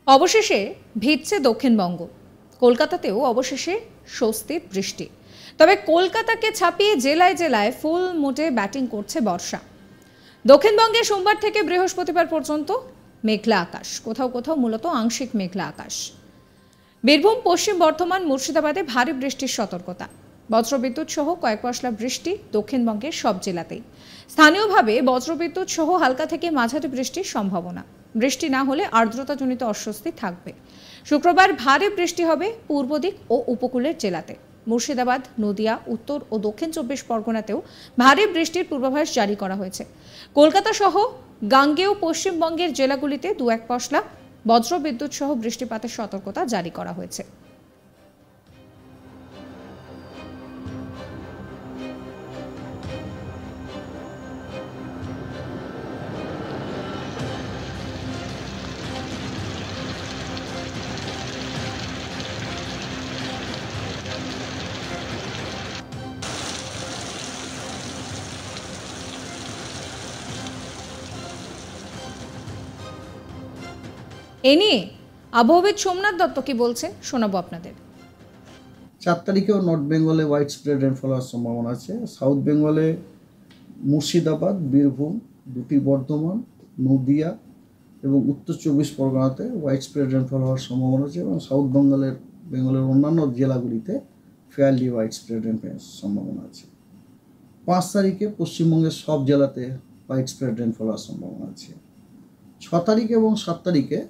অবশেষে ভিজছে দক্ষিণবঙ্গ। কলকাতাতেও অবশেষে স্বস্তির বৃষ্টি। তবে কলকাতাকে ছাপিয়ে জেলায় জেলায় ফুল মোটে ব্যাটিং করছে বর্ষা। দক্ষিণবঙ্গে সোমবার থেকে বৃহস্পতিবার পর্যন্ত মেঘলা আকাশ, কোথাও কোথাও মূলত আংশিক মেঘলা আকাশ। বীরভূম, পশ্চিম বর্ধমান, মুর্শিদাবাদে ভারী বৃষ্টির সতর্কতা। বজ্রবিদ্যুৎ সহ কয়েক পশলা বৃষ্টি দক্ষিণবঙ্গের সব জেলাতেই। স্থানীয়ভাবে বজ্রবিদ্যুৎ সহ হালকা থেকে মাঝারি বৃষ্টির সম্ভাবনা। বৃষ্টি না হলে আর্দ্রতাজনিত অস্বস্তি থাকবে। শুক্রবার ভারী বৃষ্টি হবে পূর্ব দিক ও উপকূলের জেলাতে। মুর্শিদাবাদ, নদিয়া, উত্তর ও দক্ষিণ 24 পরগনাতেও ভারী বৃষ্টির পূর্বাভাস জারি করা হয়েছে। কলকাতা সহ গাঙ্গেয় পশ্চিমবঙ্গের জেলাগুলিতে দু এক পশলা বজ্রবিদ্যুৎ সহ বৃষ্টিপাতের সতর্কতা জারি করা হয়েছে। এ নিয়ে আবহাওয়াবিদ সোমনাথ দত্ত কি বলছে শোনাবো আপনাদের। 4 তারিখেও নর্থ বেঙ্গলে ওয়াইড স্প্রেড রেনফল হওয়ার সম্ভাবনা আছে। সাউথ বেঙ্গলে মুর্শিদাবাদ, বীরভূম, দুটি বর্ধমান, নদিয়া এবং উত্তর 24 পরগনাতে ওয়াইড স্প্রেড রেনফল হওয়ার সম্ভাবনা আছে এবং সাউথ বেঙ্গলের অন্যান্য জেলাগুলিতে ফেয়ারলি ওয়াইড স্প্রেড রেনফলের সম্ভাবনা আছে। 5 তারিখে পশ্চিমবঙ্গের সব জেলাতে ওয়াইড স্প্রেড রেনফল হওয়ার সম্ভাবনা আছে। 6 তারিখ এবং 7 তারিখে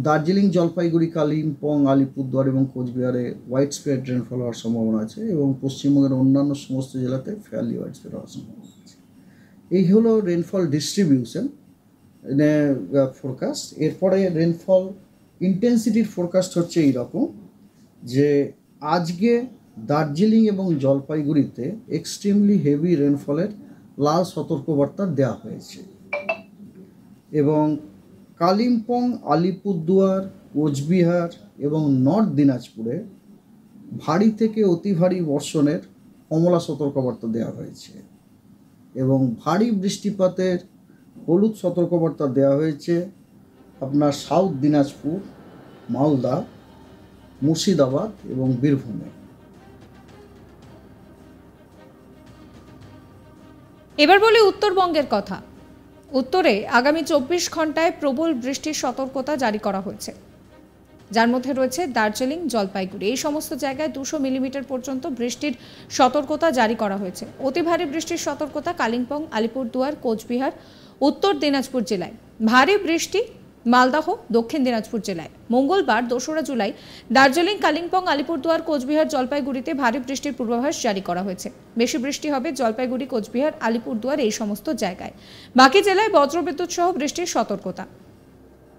দার্জিলিং, জলপাইগুড়ি, কালিম্পং, আলিপুরদুয়ার এবং কোচবিহারে ওয়াইড স্প্রেড রেনফল হওয়ার সম্ভাবনা আছে এবং পশ্চিমবঙ্গের অন্যান্য সমস্ত জেলাতে ফেয়ারলি ওয়াইড স্প্রেড হওয়ার সম্ভাবনা আছে। এই হলো রেনফল ডিস্ট্রিবিউশন ফোরকাস্ট। এরপরে রেনফল ইন্টেন্সিটির ফোরকাস্ট হচ্ছে এইরকম যে আজকে দার্জিলিং এবং জলপাইগুড়িতে এক্সট্রিমলি হেভি রেনফলের লাল সতর্কবার্তা দেওয়া হয়েছে এবং কালিম্পং, আলিপুরদুয়ার, কোচবিহার এবং নর্থ দিনাজপুরে ভারী থেকে অতি ভারী বর্ষণের কমলা সতর্কবার্তা দেওয়া হয়েছে এবং ভারী বৃষ্টিপাতের হলুদ সতর্কবার্তা দেওয়া হয়েছে আপনার সাউথ দিনাজপুর, মালদা, মুর্শিদাবাদ এবং বীরভূমে। এবার বলি উত্তরবঙ্গের কথা। উত্তরে আগামী 24 ঘন্টায় প্রবল বৃষ্টির সতর্কতা জারি করা হয়েছে, যার মধ্যে রয়েছে দার্জিলিং, জলপাইগুড়ি। এই সমস্ত জায়গায় 200 মিলিমিটার পর্যন্ত বৃষ্টির সতর্কতা জারি করা হয়েছে। অতি ভারী বৃষ্টির সতর্কতা কালিম্পং, আলিপুরদুয়ার, কোচবিহার, উত্তর দিনাজপুর জেলায়। ভারী বৃষ্টি মালদহ, দক্ষিণ দিনাজপুর জেলায়। মঙ্গলবার 2রা জুলাই দার্জিলিং, কালিম্পং, আলিপুরদুয়ার, কোচবিহার, জলপাইগুড়িতে ভারী বৃষ্টির পূর্বাভাস জারি করা হয়েছে। বেশি বৃষ্টি হবে জলপাইগুড়ি, কোচবিহার, আলিপুরদুয়ার এই সমস্ত জায়গায়। বাকি জেলায় বজ্রবিদ্যুৎ সহ বৃষ্টির সতর্কতা।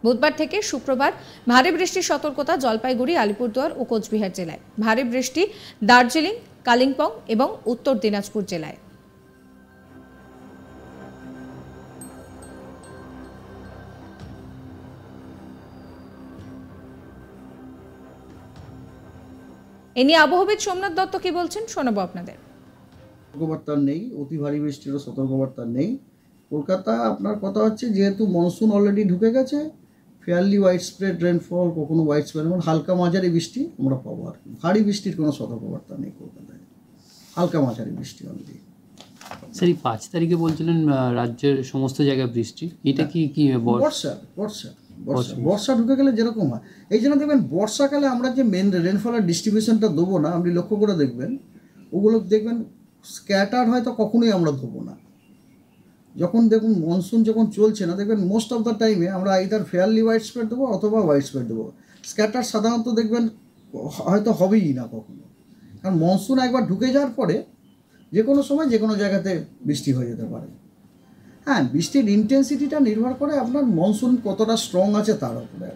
বুধবার থেকে শুক্রবার ভারী বৃষ্টির সতর্কতা জলপাইগুড়ি, আলিপুরদুয়ার ও কোচবিহার জেলায়। ভারী বৃষ্টি দার্জিলিং, কালিম্পং এবং উত্তর দিনাজপুর জেলায়। এ নিয়ে আবহাওয়াবিদ সোমনাথ দত্ত কি বলছেন শোনাবো আপনাদের। সতর্কবার্তা নেই, অতি ভারী বৃষ্টিরও সতর্কবার্তা নেই। কলকাতা আপনার কথা হচ্ছে যেহেতু মনসুন অলরেডি ঢুকে গেছে, ফেয়ারলি ওয়াইড স্প্রেড রেনফল, কখনো ওয়াইড স্প্রেড রেনফল, হালকা মাঝারি বৃষ্টি আমরা পাবো আর কি। ভারী বৃষ্টির কোনো সতর্কবার্তা নেই কলকাতায়, হালকা মাঝারি বৃষ্টি অলরেডি। স্যার, 5 তারিখে বলছিলেন রাজ্যের সমস্ত জায়গায় বৃষ্টি, এটা কি বর্ষা ঢুকে গেলে যেরকম হয়। এই জন্য দেখবেন বর্ষাকালে আমরা যে মেন রেনফলের ডিস্ট্রিবিউশনটা দেবো না, আপনি লক্ষ্য করে দেখবেন ওগুলো দেখবেন স্ক্যাটার হয়তো কখনোই আমরা দেবো না। যখন দেখুন মনসুন যখন চলছে না, দেখবেন মোস্ট অফ দ্য টাইমে আমরা আইদার ফেয়ারলি ওয়াইড স্প্রেড দেবো অথবা ওয়াইড স্প্রেড দেবো। স্ক্যাটার সাধারণত দেখবেন হয়তো হবেই না কখনো, কারণ মনসুন একবার ঢুকে যাওয়ার পরে যে কোনো সময় যে কোনো জায়গাতে বৃষ্টি হয়ে যেতে পারে। হ্যাঁ, বৃষ্টির ইন্টেন্সিটিটা নির্ভর করে আপনার মনসুন কতটা স্ট্রং আছে তার উপরে।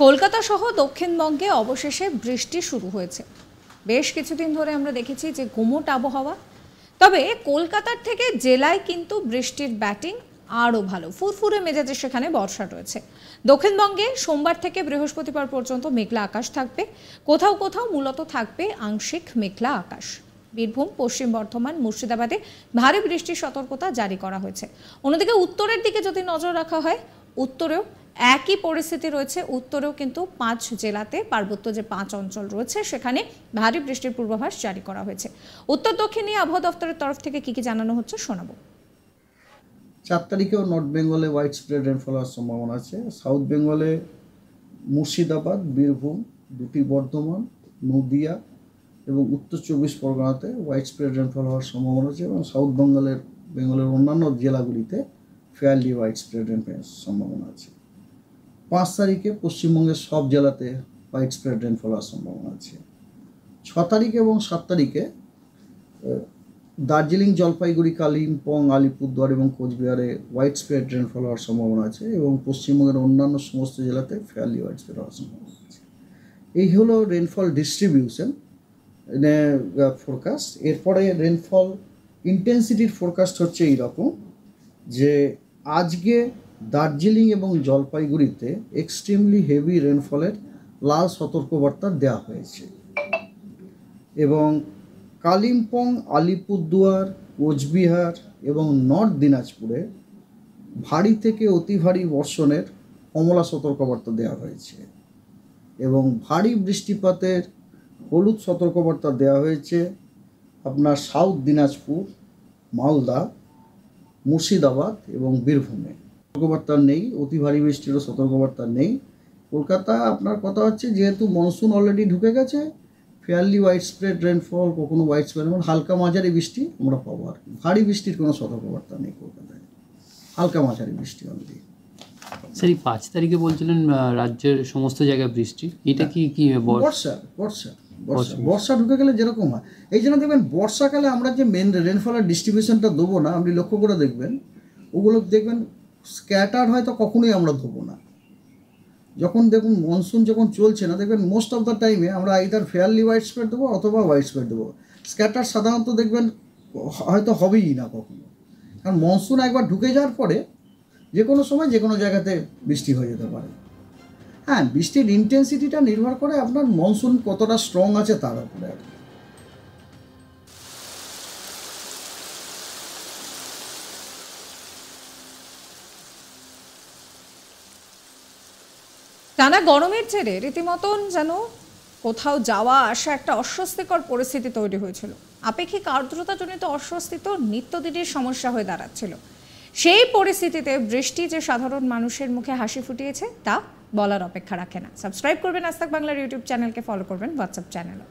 কলকাতা সহ দক্ষিণবঙ্গে অবশেষে বৃষ্টি শুরু হয়েছে। বেশ কিছুদিন ধরে আমরা দেখেছি যে গুমোট আবহাওয়া। তবে কলকাতার থেকে জেলায় কিন্তু বৃষ্টির ব্যাটিং আরও ভালো, ফুরফুরে মেজাজে সেখানে বর্ষা রয়েছে। দক্ষিণবঙ্গে সোমবার থেকে বৃহস্পতিবার পর্যন্ত মেঘলা আকাশ থাকবে, কোথাও কোথাও মূলত থাকবে আংশিক মেঘলা আকাশ। বীরভূম, পশ্চিম বর্ধমান, মুর্শিদাবাদে ভারী বৃষ্টির সতর্কতা জারি করা হয়েছে। অন্যদিকে উত্তরের দিকে যদি নজর রাখা হয়, উত্তরেও একই পরিস্থিতি রয়েছে। উত্তরেও কিন্তু 5 জেলাতে, পার্বত্য যে 5 অঞ্চল রয়েছে সেখানে ভারী বৃষ্টির পূর্বাভাস জারি করা হয়েছে। উত্তর দক্ষিণ নিয়ে আবহাওয়া দপ্তরের তরফ থেকে কি জানানো হচ্ছে শোনাবো। 4 তারিখেও নর্থ বেঙ্গলে হোয়াইট স্প্রেড রেনফল হওয়ার সম্ভাবনা আছে। সাউথ বেঙ্গলে মুর্শিদাবাদ, বীরভূম, দুটি বর্ধমান, নদিয়া এবং উত্তর 24 পরগনাতে হোয়াইট স্প্রেড রেনফল হওয়ার সম্ভাবনা আছে এবং সাউথ বেঙ্গলের অন্যান্য জেলাগুলিতে ফেয়ারলি হোয়াইট স্প্রেড রেনফলের সম্ভাবনা আছে। 5 তারিখে পশ্চিমবঙ্গের সব জেলাতে হোয়াইট স্প্রেড রেনফল হওয়ার সম্ভাবনা আছে। 6 তারিখে এবং 7 তারিখে দার্জিলিং, জলপাইগুড়ি, কালিম্পং, আলিপুরদুয়ার এবং কোচবিহারে হোয়াইট স্প্রেড রেনফল হওয়ার সম্ভাবনা আছে এবং পশ্চিমবঙ্গের অন্যান্য সমস্ত জেলাতে ফেয়ারলি হোয়াইট স্প্রেড হওয়ার সম্ভাবনা আছে। এই হলো রেনফল ডিস্ট্রিবিউশন ফোরকাস্ট। এরপরে রেনফল ইন্টেন্সিটির ফোরকাস্ট হচ্ছে এইরকম যে আজকে দার্জিলিং এবং জলপাইগুড়িতে এক্সট্রিমলি হেভি রেনফলের লাল সতর্কবার্তা দেওয়া হয়েছে এবং কালিম্পং, আলিপুরদুয়ার, কোচবিহার এবং নর্থ দিনাজপুরে ভারী থেকে অতি ভারী বর্ষণের কমলা সতর্কবার্তা দেওয়া হয়েছে এবং ভারী বৃষ্টিপাতের হলুদ সতর্কবার্তা দেওয়া হয়েছে আপনার সাউথ দিনাজপুর, মালদা, মুর্শিদাবাদ এবং বীরভূমে। সতর্কবার্তা নেই, অতি ভারী বৃষ্টিরও সতর্কবার্তা নেই। কলকাতা আপনার কথা হচ্ছে যেহেতু মনসুন অলরেডি ঢুকে গেছে, ফেয়ারলি হোয়াইট স্প্রেড রেনফল, কখনো হোয়াইট স্প্রেড রেনফল, হালকা মাঝারি বৃষ্টি আমরা পাবো। আর ভারী বৃষ্টির কোনো সতর্কবার্তা নেই কলকাতায়, হালকা মাঝারি বৃষ্টি অলরেডি। স্যার, এই 5 তারিখে বলছিলেন রাজ্যের সমস্ত জায়গায় বৃষ্টি, এটা কি বর্ষা ঢুকে গেলে যেরকম হয়। এই জন্য দেখবেন বর্ষাকালে আমরা যে মেন রেনফলের ডিস্ট্রিবিউশনটা দেবো না, আপনি লক্ষ্য করে দেখবেন ওগুলো দেখবেন স্ক্যাটার হয়তো কখনোই আমরা দেবো না। যখন দেখুন মনসুন যখন চলছে না, দেখবেন মোস্ট অফ দ্য টাইমে আমরা আইদার ফেয়ারলি হোয়াইট স্প্রেড দেবো অথবা হোয়াইট স্প্রেড দেবো। স্ক্যাটার সাধারণত দেখবেন হয়তো হবেই না কখনো, কারণ মনসুন একবার ঢুকে যাওয়ার পরে যে কোনো সময় যে কোনো জায়গাতে বৃষ্টি হয়ে যেতে পারে। হ্যাঁ, বৃষ্টির ইন্টেন্সিটিটা নির্ভর করে আপনার মনসুন কতটা স্ট্রং আছে তার উপরে আর কি। টানা গরমের জেরে রীতিমতন যেন কোথাও যাওয়া আসা একটা অস্বস্তিকর পরিস্থিতি তৈরি হয়েছিল। আপেক্ষিক আর্দ্রতাজনিত অস্বস্তি তো নিত্যদিনের সমস্যা হয়ে দাঁড়াচ্ছিল। সেই পরিস্থিতিতে বৃষ্টি যে সাধারণ মানুষের মুখে হাসি ফুটিয়েছে তা বলার অপেক্ষা রাখে না। সাবস্ক্রাইব করবেন আজ তাক বাংলার ইউটিউব চ্যানেলকে, ফলো করবেন হোয়াটসঅ্যাপ চ্যানেলও।